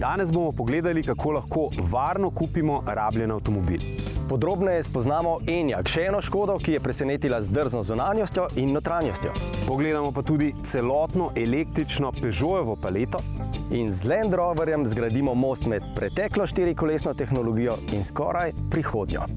Danes bomo pogledali, kako lahko varno kupimo rabljen avtomobil. Podrobneje spoznamo Enyaq, še eno Škodo, ki je presenetila z drzno zunanjostjo in notranjostjo. Pogledamo pa tudi celotno električno Peugeotovo paleto. In z Land Roverjem zgradimo most med preteklo štirikolesno tehnologijo in skoraj prihodnjo.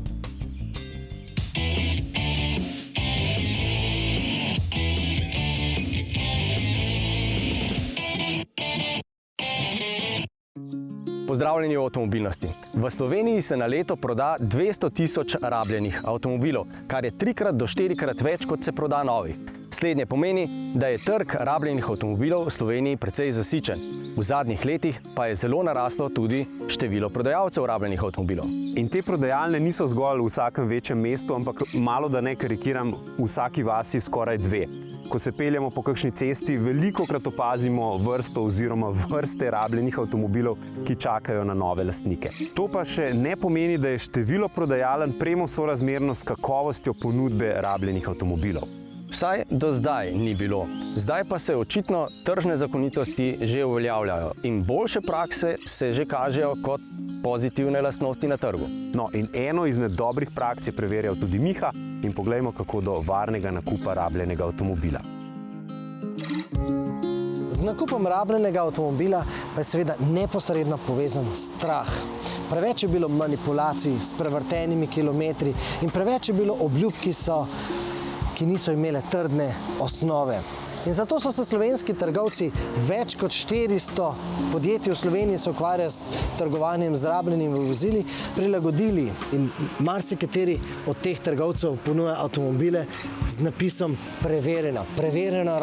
Pozdravljeni v avtomobilnosti. V Sloveniji se na leto proda 200 tisoč rabljenih avtomobilov, kar je 3 do 4 več, kot se proda novih. Slednje pomeni, da je trg rabljenih avtomobilov v Sloveniji precej zasičen. V zadnjih letih pa je zelo naraslo tudi število prodajalcev rabljenih avtomobilov. In te prodajalne niso zgolj v vsakem večjem mestu, ampak malo da ne karikiram, v vsaki vasi skoraj 2. Ko se peljemo po kakšni cesti, velikokrat opazimo vrsto oziroma vrste rabljenih avtomobilov, ki čakajo na nove lastnike. To pa še ne pomeni, da je število prodajaln premo sorazmerno s kakovostjo ponudbe rabljenih avtomobilov. Vsaj do zdaj ni bilo. Zdaj pa se očitno tržne zakonitosti že uveljavljajo in boljše prakse se že kažejo kot pozitivne lastnosti na trgu. No, in eno izmed dobrih praks je preverjal tudi Miha in poglejmo, kako do varnega nakupa rabljenega avtomobila. Z nakupom rabljenega avtomobila pa je seveda neposredno povezan strah. Preveč je bilo manipulacij s prevrtenimi kilometri in preveč je bilo obljub, ki niso imele trdne osnove. In zato so se slovenski trgovci, več kot 400 podjetij v Sloveniji se ukvarja s trgovanjem z rabljenimi vozili, prilagodili. In marsikateri od teh trgovcev ponuja avtomobile z napisom preverjeno. Preverjeno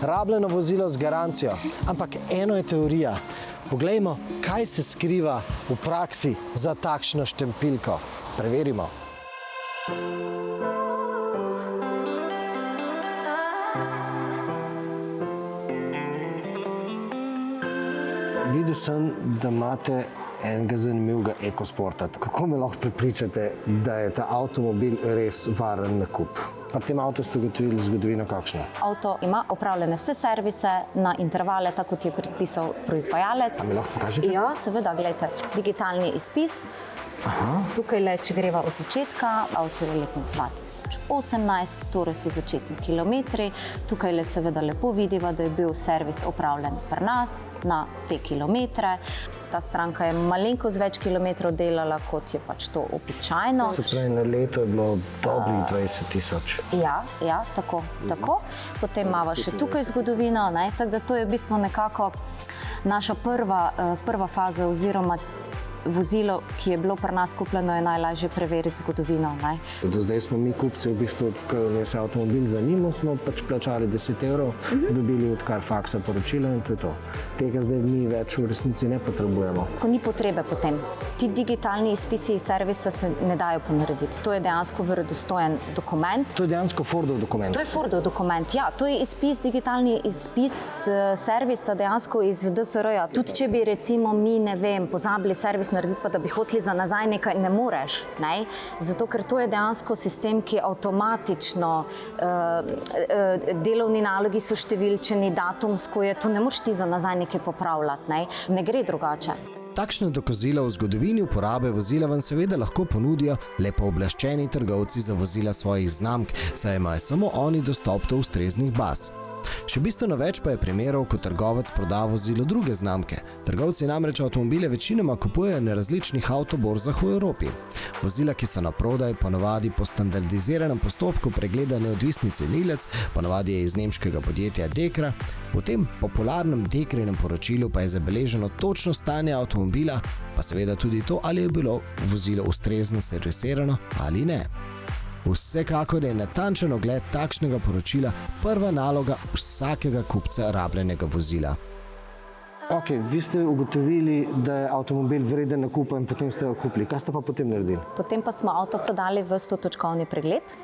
rabljeno vozilo z garancijo. Ampak eno je teorija. Poglejmo, kaj se skriva v praksi za takšno štempilko. Preverimo. Videl sem, da imate enega zanimivega ekosporta. Kako me lahko prepričate, da je ta avtomobil res varen nakup? Pri tem avtu ste ugotovili zgodovino kakšno? Avto ima opravljene vse servise na intervale, tako kot je predpisal proizvajalec. A mi lahko pokažete? Ja, seveda, gledajte, digitalni izpis. Tukaj le, če greva od začetka, avto je letnik 2018, torej so začetni kilometri. Tukaj le seveda lepo vidiva, da je bil servis opravljen pri nas na te kilometre. Ta stranka je malenkost več kilometrov delala, kot je pač to običajno. Se pravi, na leto je bilo dobrih 20 tisoč. Ja, tako. Potem imava še tukaj zgodovino, tako da to je v bistvu nekako naša prva faza oziroma vozilo, ki je bilo pri nas kupljeno, je najlažje preveriti zgodovino. Do zdaj smo mi kupci, v bistvu, ko nas je avtomobil zanimalo, smo pač plačali 10 evrov, dobili od Carfaxa poročilo in to je to. Tega zdaj mi več v resnici ne potrebujemo. Ko ni potrebe potem. Ti digitalni izpisi iz servisa se ne dajo ponarediti. To je dejansko verodostojen dokument. To je dejansko Fordov dokument. To je Fordov dokument, ja. To je digitalni izpis servisa dejansko iz DSR-ja. Tudi če bi recimo mi, ne vem, pozabili servis narediti, pa da bi hoteli za nazaj nekaj, ne moreš. Zato, ker to je dejansko sistem, ki je avtomatično, delovni nalogi so številčeni, datumsko je, to ne moreš ti za nazaj nekaj popravljati. Ne gre drugače. Takšno dokazilo o zgodovini uporabe vozila vam seveda lahko ponudijo le pooblaščeni trgovci za vozila svojih znamk, saj imajo samo oni dostop do ustreznih baz. Še bistveno več pa je primerov, ko trgovec proda vozilo druge znamke. Trgovci namreč avtomobile večinoma kupujejo na različnih avtoborzah v Evropi. Vozila, ki so na prodaj, ponavadi po standardiziranem postopku pregleda neodvisni cenilec, ponavadi je iz nemškega podjetja Dekra. V tem popularnem Dekrinem poročilu pa je zabeleženo točno stanje avtomobila, pa seveda tudi to, ali je bilo vozilo ustrezno servisirano ali ne. Vsekakor je natančen ogled takšnega poročila prva naloga vsakega kupca rabljenega vozila. Ok, vi ste ugotovili, da je avtomobil vreden nakupa in potem ste ga kupili. Kaj ste pa potem naredili? Potem pa smo avto prodali v 100-točkovni pregled,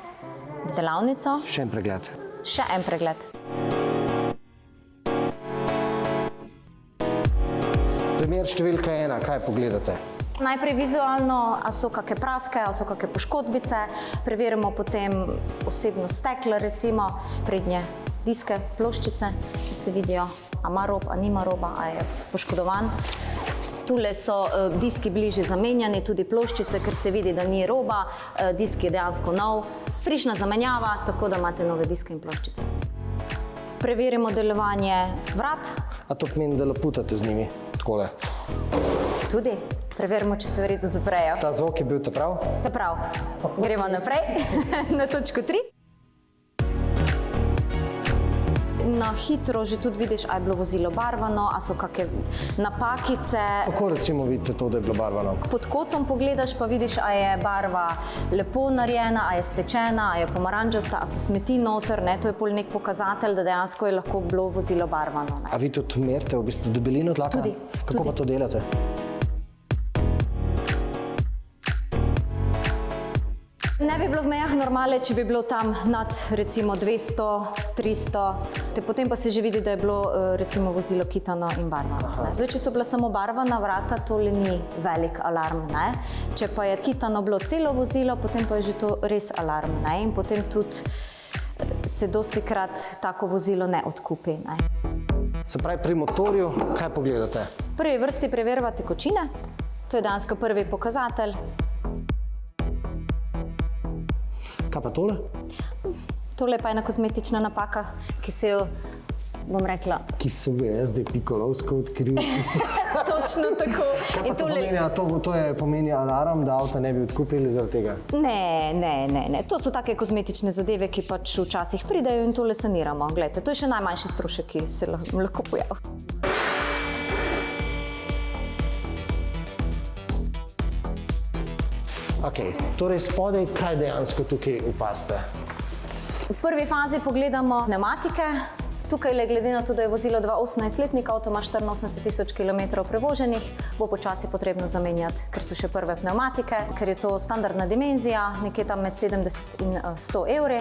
v delavnico. Še en pregled. Še en pregled. Primer številka 1, kaj pogledate? Najprej vizualno, a so kakšne praske, a so kakšne poškodbice, preverimo potem osebno steklo, recimo prednje diske, ploščice, ki se vidijo. a ima rob, a nima roba, a je poškodovan. Tule so diski bliže zamenjani, tudi ploščice, ker se vidi, da ni roba, disk je dejansko nov, frišna zamenjava, tako da imate nove diske in ploščice. Preverimo delovanje vrat. A to pomeni, da laputate z njimi, takole? Tudi. Preverimo, če se verjetno zaprejo. Ta zvok je bil ta prav? Ta prav. Gremo naprej na točko 3. Na hitro že tudi vidiš, a je bilo vozilo barvano, a so kakšne napakice. Kako recimo vidite to, da je bilo barvano? Pod kotom pogledaš, pa vidiš, a je barva lepo narejena, a je stečena, a je pomarančasta, a so smeti noter, ne? To je pol nek pokazatelj, da dejansko je lahko bilo vozilo barvano. Ne? A vi tudi merite v bistvu debelino tlaka? Tudi. Kako pa to delate? Ne bi bilo v mejah normale, če bi bilo tam nad recimo 200, 300, potem pa se že vidi, da je bilo recimo vozilo kitano in barvano. Zdaj, če so bila samo barvana vrata, tole ni velik alarm. Ne? Če pa je kitano bilo celo vozilo, potem pa je že to res alarm. Ne? In potem tudi se dostikrat tako vozilo ne odkupi. Ne? Se pravi, pri motorju, kaj pogledate? V prvi vrsti preverjava tekočine, to je dejansko prvi pokazatelj. Kaj pa tole? Tole pa je ena kozmetična napaka, ki se jo, bom rekla... Ki se bi jaz zdaj pikolovsko odkril. Točno tako. Kaj pa to pomeni? To pomeni alarm, da avta ne bi odkupili zaradi tega? Ne. To so take kozmetične zadeve, ki pač včasih pridejo in tole saniramo. Glejte, to je še najmanjši strošek, ki se lahko pojavi. Ok, torej spodaj, kaj dejansko tukaj opazite? V prvi fazi pogledamo pnevmatike. Tukaj, glede na to, da je vozilo 2018-letnik, avto ima 84 000 km prevoženih, bo počasi potrebno zamenjati, ker so še prve pnevmatike, ker je to standardna dimenzija, nekje tam med 70 in 100 evri.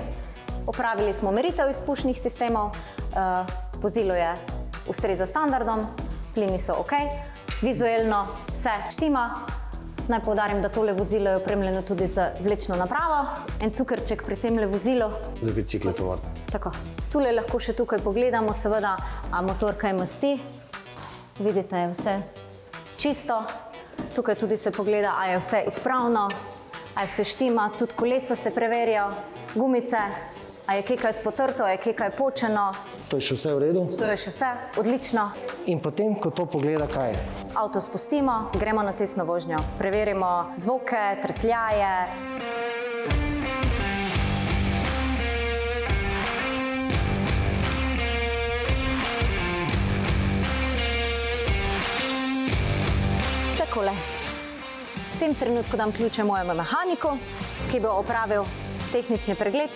Opravili smo meritev izpušnih sistemov, vozilo je ustreza standardom, plini so ok, vizualno vse štima. Naj poudarim, da tole vozilo je opremljeno tudi z vlečno napravo, en cukrček pri temle vozilu. Za bicikle tovorne. Tako. Tule lahko še tukaj pogledamo, seveda, a motor kaj masti. Vidite, je vse čisto. Tukaj tudi se pogleda, a je vse izpravno, a je vse štima, tudi kolesa se preverijo, gumice, a je kaj spotrto, a je kaj počeno. To je še vse v redu? To je še vse, odlično. In potem, ko to pogleda, kaj? Avto spustimo, gremo na testno vožnjo. Preverimo zvoke, tresljaje. Takole. V tem trenutku dam ključe mojemu mehaniku, ki bo opravil tehnični pregled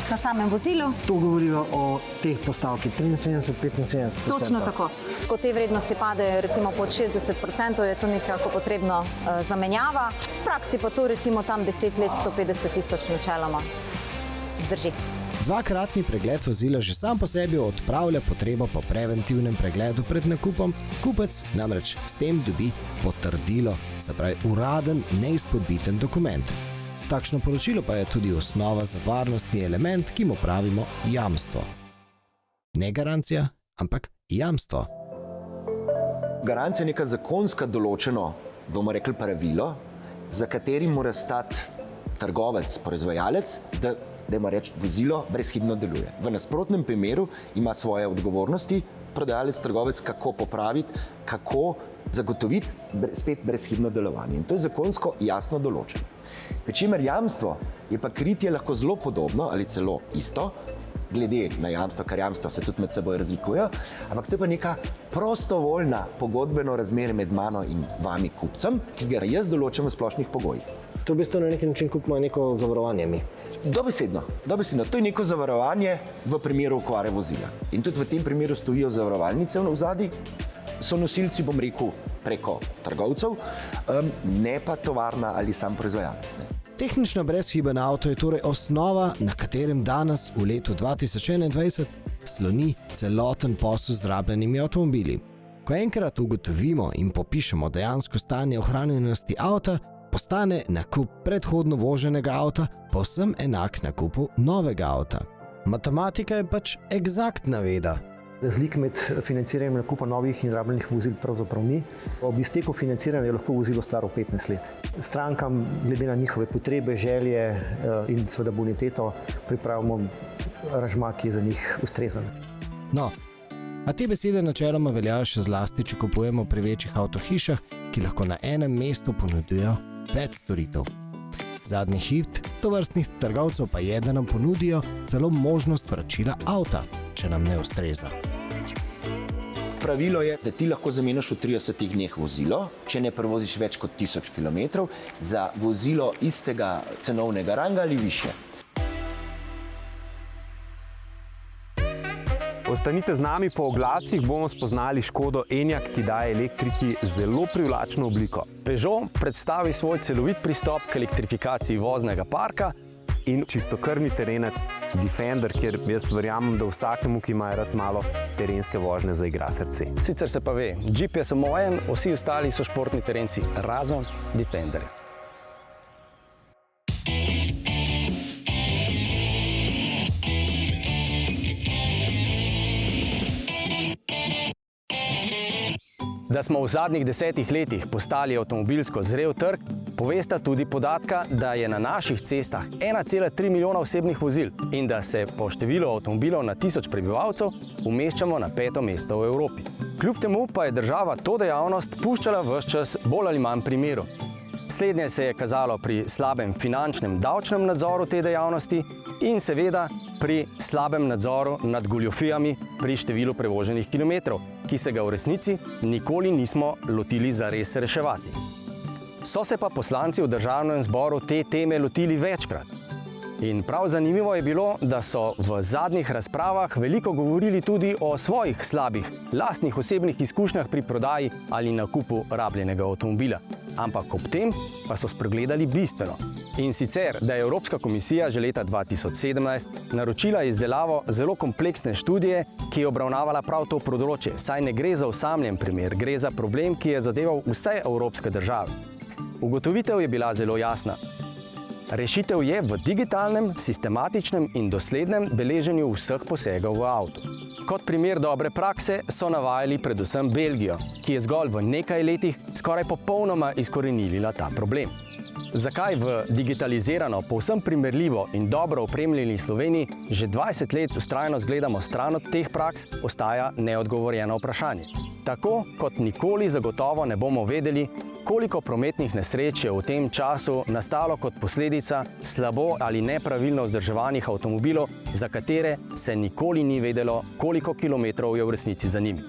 na samem vozilu. To govorijo o teh postavki 73-75%. Točno tako. Ko te vrednosti padejo recimo pod 60%, je to nekako potrebno zamenjava. V praksi pa to recimo tam 10 let 150 000 načeloma zdrži. Dvakratni pregled vozila že sam po sebi odpravlja potrebo po preventivnem pregledu pred nakupom, kupec namreč s tem dobi potrdilo, se pravi uraden, neizpodbiten dokument. Takšno poročilo pa je tudi osnova za varnostni element, ki mu pravimo jamstvo. Ne garancija, ampak jamstvo. Garancija je neka zakonska določeno, bomo rekli pravilo, za katerim mora stati trgovec, proizvajalec, da ima reči, vozilo brezhibno deluje. V nasprotnem primeru ima svoje odgovornosti prodajalec, trgovec, kako popraviti, kako zagotoviti spet brezhibno delovanje. In to je zakonsko jasno določeno. Pričemer jamstvo je pa kritje lahko zelo podobno ali celo isto, glede na jamstvo, ker jamstva se tudi med seboj razlikujejo, ampak to je pa neka prostovoljna pogodbeno razmerje med mano in vami kupcem, ki ga jaz določam v splošnih pogojih. To v bistvu na neki način kupimo neko zavarovanje mi. Dobesedno. To je neko zavarovanje v primeru okvare vozila. In tudi v tem primeru stojijo zavarovalnice v zadnji, so nosilci, bom rekel, preko trgovcev, ne pa tovarna ali sam proizvajalec. Tehnično brezhiben avto je torej osnova, na katerem danes v letu 2021 sloni celoten posel z rabljenimi avtomobili. Ko enkrat ugotovimo in popišemo dejansko stanje ohranjenosti avta, postane nakup predhodno voženega avta povsem enak nakupu novega avta. Matematika je pač eksaktna veda. Razlik med financiranjem nakupa novih in rabljenih vozil pravzaprav ni. Ob izteku financiranja je lahko vozilo staro 15 let. Strankam, glede na njihove potrebe, želje in seveda boniteto, pripravimo aranžma, ki je za njih ustrezen. No, a te besede načeloma veljajo še zlasti, če kupujemo pri večjih avtohišah, ki lahko na enem mestu ponudijo več storitev. Zadnji hit tovrstnih trgovcev pa je, da nam ponudijo celo možnost vračila avta, če nam ne ustreza. Pravilo je, da ti lahko zameniš v 30 dneh vozilo, če ne prevoziš več kot 1000 km, za vozilo istega cenovnega ranga ali više. Ostanite z nami, po oglasih bomo spoznali Škodo Enyaq, ki daje elektriki zelo privlačno obliko. Peugeot predstavi svoj celovit pristop k elektrifikaciji voznega parka in čistokrvni terenec Defender, kjer jaz verjamem, da vsakemu, ki ima rad malo terenske vožnje, zaigra srce. Sicer se pa ve, Jeep je samo en, vsi ostali so športni terenci, razen Defenderja. Da smo v zadnjih 10 letih postali avtomobilsko zrel trg, povesta tudi podatka, da je na naših cestah 1,3 milijona osebnih vozil in da se po številu avtomobilov na 1000 prebivalcev umeščamo na 5. mesto v Evropi. Kljub temu pa je država to dejavnost puščala ves čas bolj ali manj pri miru. Slednje se je kazalo pri slabem finančnem davčnem nadzoru te dejavnosti in seveda pri slabem nadzoru nad goljufijami pri številu prevoženih kilometrov, ki se ga v resnici nikoli nismo lotili zares reševati. So se pa poslanci v Državnem zboru te teme lotili večkrat. In prav zanimivo je bilo, da so v zadnjih razpravah veliko govorili tudi o svojih slabih, lastnih osebnih izkušnjah pri prodaji ali nakupu rabljenega avtomobila. Ampak ob tem pa so spregledali bistveno. In sicer, da je Evropska komisija že leta 2017 naročila izdelavo zelo kompleksne študije, ki je obravnavala prav to področje, saj ne gre za osamljen primer, gre za problem, ki je zadeval vse evropske države. Ugotovitev je bila zelo jasna. Rešitev je v digitalnem, sistematičnem in doslednem beleženju vseh posegov v avtu. Kot primer dobre prakse so navajali predvsem Belgijo, ki je zgolj v nekaj letih skoraj popolnoma izkoreninila ta problem. Zakaj v digitalizirano, povsem primerljivo in dobro opremljeni Sloveniji že 20 let vztrajno zgledamo stran od teh praks, ostaja neodgovorjeno vprašanje. Tako kot nikoli zagotovo ne bomo vedeli, koliko prometnih nesreč je v tem času nastalo kot posledica slabo ali nepravilno vzdrževanih avtomobilov, za katere se nikoli ni vedelo, koliko kilometrov je v resnici za njimi.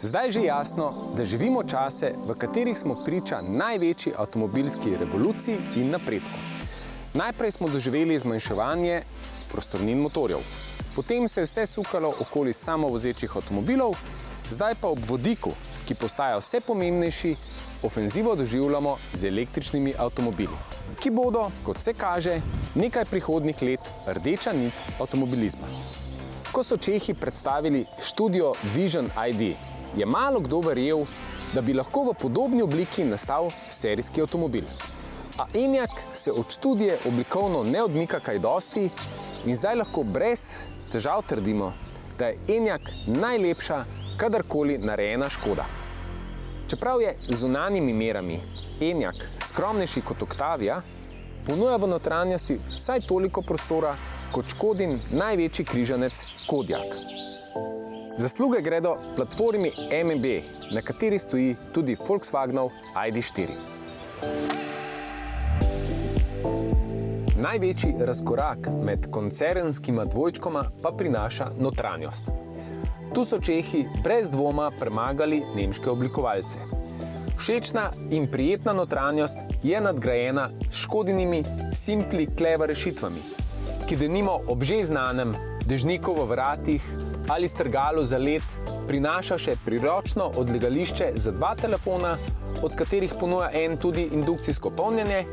Zdaj je že jasno, da živimo čase, v katerih smo priča največji avtomobilski revoluciji in napredku. Najprej smo doživeli zmanjševanje prostornin motorjev. Potem se je vse sukalo okoli samovozečih avtomobilov, zdaj pa ob vodiku, ki postaja vse pomembnejši, ofenzivo doživljamo z električnimi avtomobili, ki bodo, kot se kaže, nekaj prihodnjih let rdeča nit avtomobilizma. Ko so Čehi predstavili študijo Vision ID, je malo kdo verjel, da bi lahko v podobni obliki nastal serijski avtomobil. A Enyaq se od študije oblikovno ne odmika kaj dosti in zdaj lahko brez težav trdimo, da je Enyaq najlepša kadarkoli narejena Škoda. Čeprav je z zunanjimi merami Enyaq skromnejši kot Octavia, ponuja v notranjosti vsaj toliko prostora kot Škodin največji križanec Kodiaq. Zasluge gredo platformi MB, na kateri stoji tudi Volkswagenov ID.4. Največji razkorak med koncernskima dvojčkoma pa prinaša notranjost. Tu so Čehi brez dvoma premagali nemške oblikovalce. Všečna in prijetna notranjost je nadgrajena s Škodinimi simpli clever rešitvami, ki denimo ob že znanem dežniku v vratih ali strgalu za led prinaša še priročno odlagališče za 2 telefona, od katerih ponuja en tudi indukcijsko polnjenje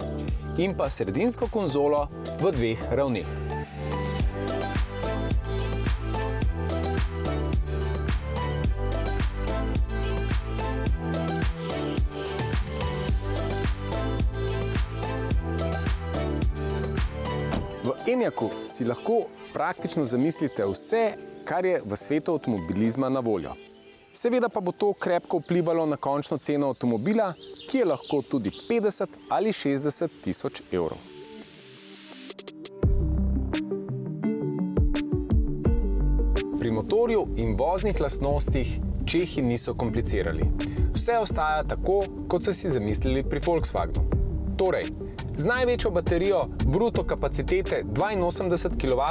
in pa sredinsko konzolo v 2 ravneh. V Enyaqu si lahko praktično zamislite vse, kar je v svetu avtomobilizma na voljo. Seveda pa bo to krepko vplivalo na končno ceno avtomobila, ki je lahko tudi 50 ali 60 tisoč evrov. Pri motorju in voznih lastnostih Čehi niso komplicirali. Vse ostaja tako, kot so si zamislili pri Volkswagenu. Torej, z največjo baterijo bruto kapacitete 82 kW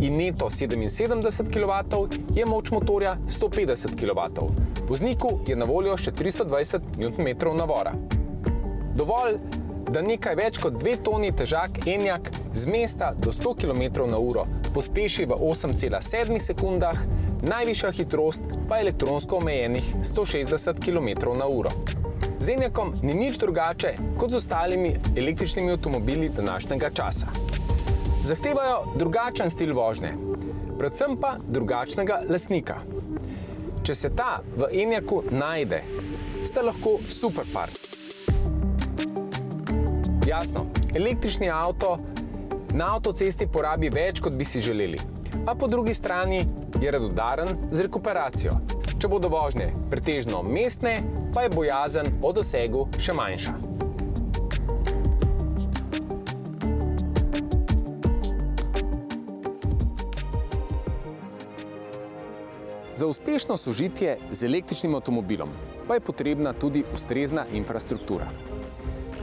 in neto 77 kW je moč motorja 150 kW. Vozniku je na voljo še 320 Nm navora. Dovolj, da nekaj več kot 2 toni težak Enyaq z mesta do 100 km/h pospeši v 8,7 sekundah, najvišja hitrost pa je elektronsko omejenih 160 km/h. Z Enyaqom ni nič drugače kot z ostalimi električnimi avtomobili današnjega časa. Zahtevajo drugačen stil vožnje, predvsem pa drugačnega lastnika. Če se ta v Enyaqu najde, sta lahko super par. Jasno, električni avto na avtocesti porabi več, kot bi si želeli, a po drugi strani je radodaren z rekuperacijo. Če bodo vožnje pretežno mestne, pa je bojazen o dosegu še manjša. Za uspešno sožitje z električnim avtomobilom pa je potrebna tudi ustrezna infrastruktura.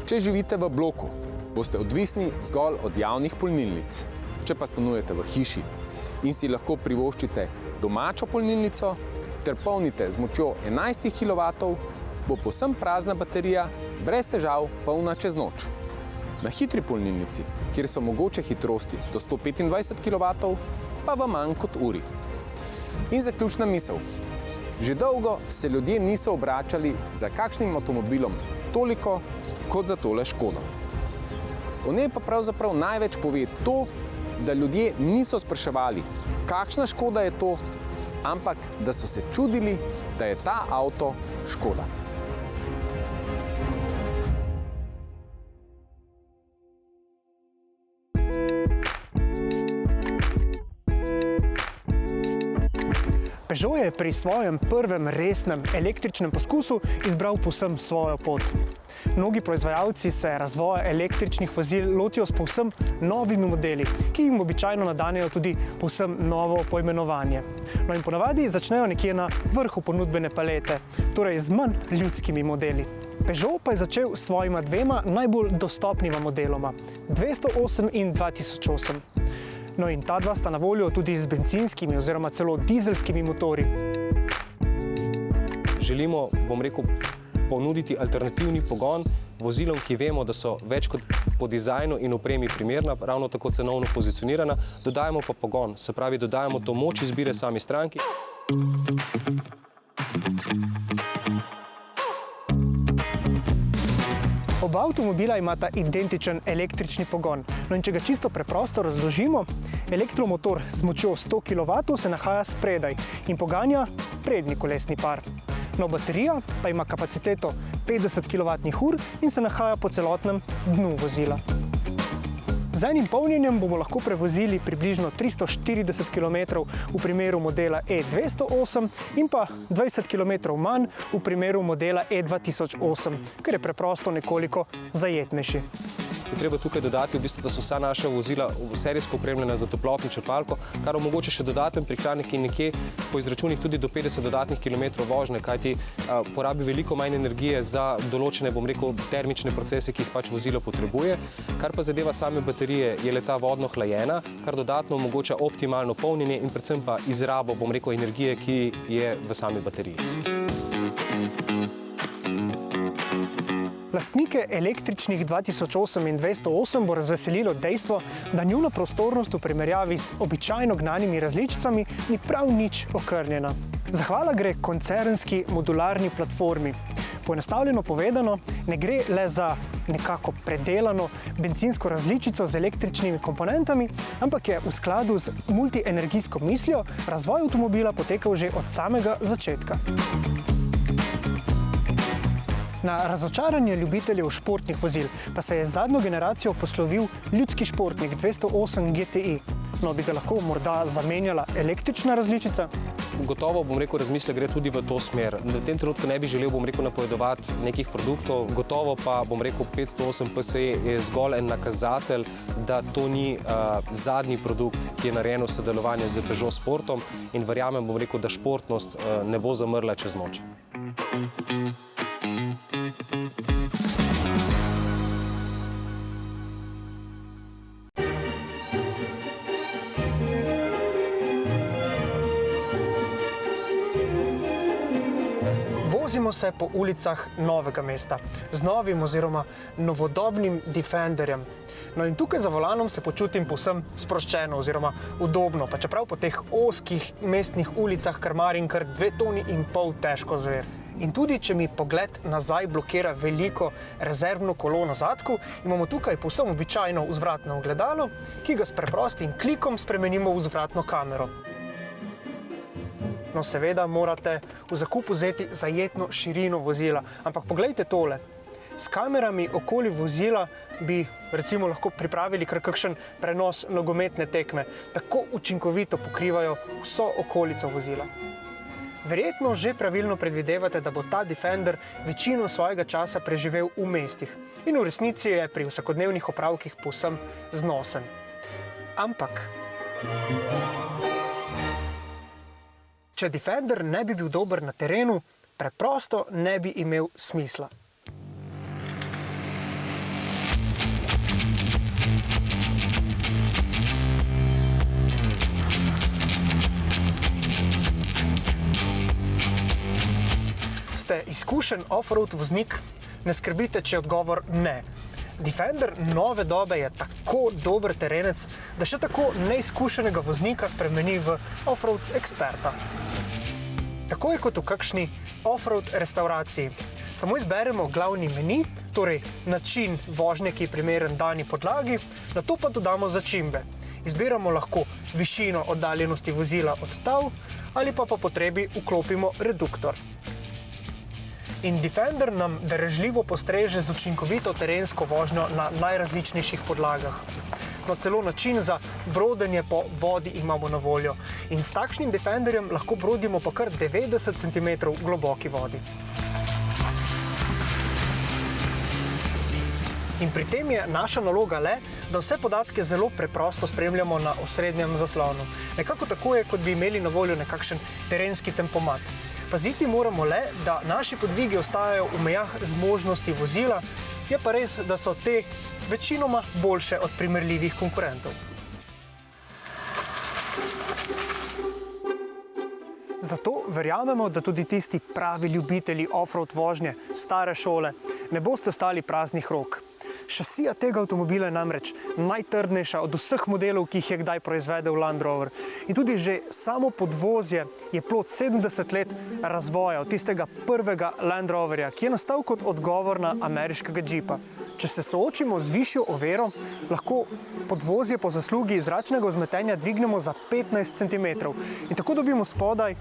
Če živite v bloku, boste odvisni zgolj od javnih polnilnic. Če pa stanujete v hiši in si lahko privoščite domačo polnilnico ter polnite z močjo 11 kW, bo povsem prazna baterija brez težav polna čez noč. Na hitri polnilnici, kjer so mogoče hitrosti do 125 kW, pa v manj kot uri. In zaključna misel. Že dolgo se ljudje niso obračali za kakšnim avtomobilom toliko, kot za tole Škodo. O njej pa pravzaprav največ pove to, da ljudje niso spraševali, kakšna Škoda je to, ampak da so se čudili, da je ta avto Škoda. Peugeot je pri svojem prvem resnem električnem poskusu izbral povsem svojo pot. Mnogi proizvajalci se razvoja električnih vozil lotijo s povsem novimi modeli, ki jim običajno nadanejo tudi povsem novo poimenovanje. No in ponavadi začnejo nekje na vrhu ponudbene palete, torej z manj ljudskimi modeli. Peugeot pa je začel s svojima dvema najbolj dostopnima modeloma, 208 in 2008. No in ta dva sta na voljo tudi z bencinskimi oziroma celo dizelskimi motorji. Želimo, ponuditi alternativni pogon vozilom, ki vemo, da so več kot po dizajnu in opremi primerna, ravno tako cenovno pozicionirana, dodajamo pa pogon, se pravi, dodajamo to moč izbire sami stranki. Oba avtomobila imata identičen električni pogon. No in če ga čisto preprosto razložimo, elektromotor z močjo 100 kW se nahaja spredaj in poganja prednji kolesni par. No, baterija pa ima kapaciteto 50 kWh in se nahaja po celotnem dnu vozila. Z enim polnjenjem bomo lahko prevozili približno 340 km v primeru modela E208 in pa 20 km manj v primeru modela E2008, ker je preprosto nekoliko zajetnejši. Je treba tukaj dodati, da so vsa naša vozila serijsko opremljena za toplotno črpalko, kar omogoča še dodaten prihranek in nekje po izračunih tudi do 50 dodatnih kilometrov vožnje, kajti porabi veliko manj energije za določene, termične procese, ki jih pač vozilo potrebuje. Kar pa zadeva same baterije, je le-ta vodno hlajena, kar dodatno omogoča optimalno polnjenje in predvsem pa izrabo, energije, ki je v sami bateriji. Lastnike električnih 2008 in 208 bo razveselilo dejstvo, da njuna prostornost v primerjavi z običajno gnanimi različicami ni prav nič okrnjena. Zahvala gre koncernski modularni platformi. Poenostavljeno povedano, ne gre le za nekako predelano bencinsko različico z električnimi komponentami, ampak je v skladu z multienergijsko mislijo razvoj avtomobila potekal že od samega začetka. Na razočaranje ljubiteljev športnih vozil pa se je z zadnjo generacijo poslovil ljudski športnik 208 GTI. No, bi ga lahko morda zamenjala električna različica? Gotovo, razmislek gre tudi v to smer. V tem trenutku ne bi želel, napovedovati nekih produktov. Gotovo pa, 508 PSE je zgolj en nakazatelj, da to ni zadnji produkt, ki je narejen v sodelovanju z Peugeot Sportom in verjamem, da športnost ne bo zamrla čez noč. Vozimo se po ulicah Novega mesta z novim oziroma novodobnim Defenderjem. No in tukaj za volanom se počutim povsem sproščeno oziroma udobno, pa čeprav po teh ozkih mestnih ulicah krmarim kar 2,5 toni težko zver. In tudi, če mi pogled nazaj blokira veliko rezervno kolo na zadku, imamo tukaj povsem običajno vzvratno ogledalo, ki ga s preprostim klikom spremenimo v vzvratno kamero. No, seveda morate v zakup vzeti zajetno širino vozila, ampak poglejte tole. S kamerami okoli vozila bi recimo lahko pripravili kar kakšen prenos nogometne tekme. Tako učinkovito pokrivajo vso okolico vozila. Verjetno že pravilno predvidevate, da bo ta Defender večino svojega časa preživel v mestih in v resnici je pri vsakodnevnih opravkih povsem znosen. Ampak če Defender ne bi bil dober na terenu, preprosto ne bi imel smisla. Ste izkušen off-road voznik? Ne skrbite, če je odgovor ne. Defender nove dobe je tako dober terenec, da še tako neizkušenega voznika spremeni v off-road eksperta. Tako je kot v kakšni off-road restauraciji. Samo izberemo glavni meni, torej način vožnje, ki je primeren dani podlagi, nato pa dodamo začimbe. Izbiramo lahko višino oddaljenosti vozila od tal ali pa po potrebi vklopimo reduktor. In Defender nam darežljivo postreže z učinkovito terensko vožnjo na najrazličnejših podlagah. No, celo način za brodenje po vodi imamo na voljo. In s takšnim Defenderjem lahko brodimo po kar 90 cm globoki vodi. In pri tem je naša naloga le, da vse podatke zelo preprosto spremljamo na osrednjem zaslonu. Nekako tako je, kot bi imeli na voljo nekakšen terenski tempomat. Paziti moramo le, da naši podvigi ostajajo v mejah zmožnosti vozila, je pa res, da so te večinoma boljše od primerljivih konkurentov. Zato verjamemo, da tudi tisti pravi ljubitelji off-road vožnje, stare šole, ne boste ostali praznih rok. Šasija tega avtomobila je namreč najtrdnejša od vseh modelov, ki jih je kdaj proizvedel Land Rover. In tudi že samo podvozje je plod 70 let razvoja od tistega prvega Land Roverja, ki je nastal kot odgovor na ameriškega džipa. Če se soočimo z višjo overo, lahko podvozje po zaslugi zračnega vzmetenja dvignemo za 15 cm in tako dobimo spodaj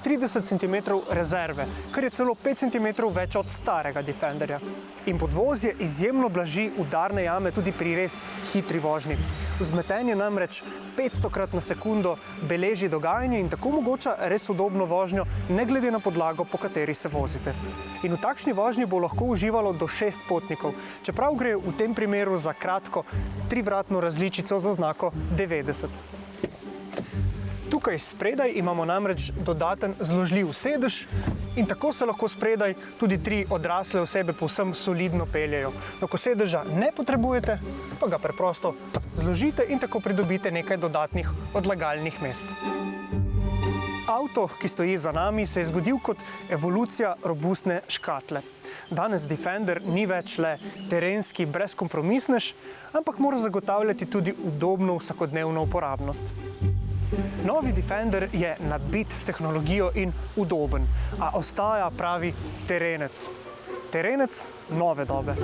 30 cm rezerve, kar je celo 5 cm več od starega Defenderja. In podvozje izjemno blaži udarne jame tudi pri res hitri vožnji. Vzmetenje namreč 500krat na sekundo beleži dogajanje in tako omogoča res udobno vožnjo, ne glede na podlago, po kateri se vozite. In v takšni vožnji bo lahko uživalo do 6 potnikov, čeprav gre v tem primeru za kratko 3-vratno različico z oznako 90. Tukaj spredaj imamo namreč dodaten zložljiv sedež in tako se lahko spredaj tudi 3 odrasle osebe povsem solidno peljejo. No, ko sedeža ne potrebujete, pa ga preprosto zložite in tako pridobite nekaj dodatnih odlagalnih mest. Avto, ki stoji za nami, se je zgodil kot evolucija robustne škatle. Danes Defender ni več le terenski brezkompromisnež, ampak mora zagotavljati tudi udobno vsakodnevno uporabnost. Novi Defender je nabit s tehnologijo in udoben, a ostaja pravi terenec. Terenec nove dobe.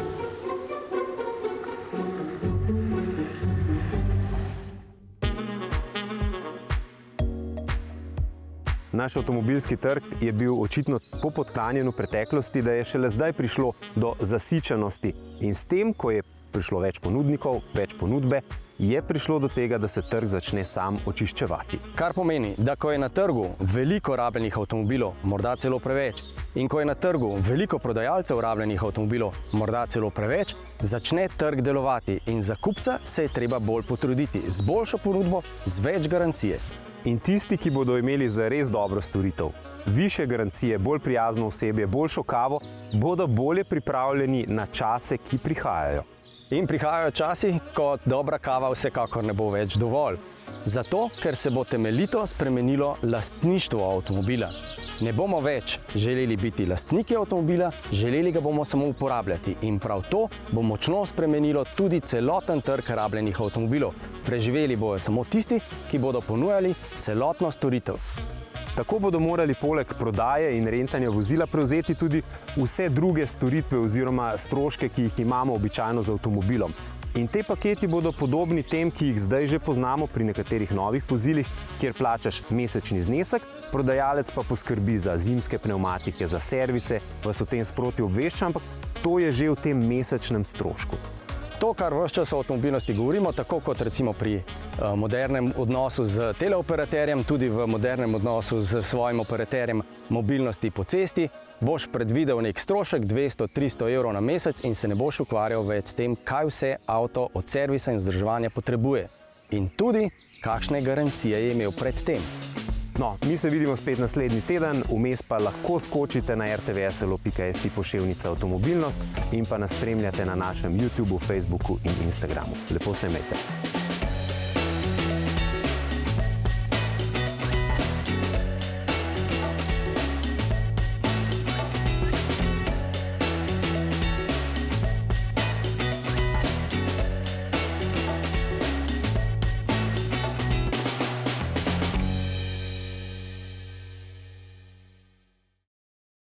Naš avtomobilski trg je bil očitno tako podhranjen v preteklosti, da je šele zdaj prišlo do zasičenosti. In s tem, ko je prišlo več ponudnikov, več ponudbe, je prišlo do tega, da se trg začne sam očiščevati. Kar pomeni, da ko je na trgu veliko rabljenih avtomobilov, morda celo preveč, in ko je na trgu veliko prodajalcev rabljenih avtomobilov, morda celo preveč, začne trg delovati in za kupca se je treba bolj potruditi z boljšo ponudbo, z več garancije. In tisti, ki bodo imeli zares dobro storitev, višje garancije, bolj prijazno osebje, boljšo kavo, bodo bolje pripravljeni na čase, ki prihajajo. In prihajajo časi, ko dobra kava vsekakor ne bo več dovolj. Zato, ker se bo temeljito spremenilo lastništvo avtomobila. Ne bomo več želeli biti lastniki avtomobila, želeli ga bomo samo uporabljati. In prav to bo močno spremenilo tudi celoten trg rabljenih avtomobilov. Preživeli bojo samo tisti, ki bodo ponujali celotno storitev. Tako bodo morali poleg prodaje in rentanja vozila prevzeti tudi vse druge storitve oziroma stroške, ki jih imamo običajno z avtomobilom. In te paketi bodo podobni tem, ki jih zdaj že poznamo pri nekaterih novih vozilih, kjer plačaš mesečni znesek, prodajalec pa poskrbi za zimske pnevmatike, za servise, vas o tem sproti obvešča, ampak to je že v tem mesečnem strošku. To, kar ves čas o avtomobilnosti govorimo, tako kot recimo pri modernem odnosu z teleoperaterjem, tudi v modernem odnosu z svojim operaterjem mobilnosti po cesti, boš predvidel nek strošek 200-300 evrov na mesec in se ne boš ukvarjal več s tem, kaj vse avto od servisa in vzdrževanja potrebuje. In tudi, kakšne garancije je imel pred tem. No, mi se vidimo spet naslednji teden, vmes pa lahko skočite na rtvslo.si poševnica avtomobilnost in pa nas spremljate na našem YouTubeu, Facebooku in Instagramu. Lepo se imejte.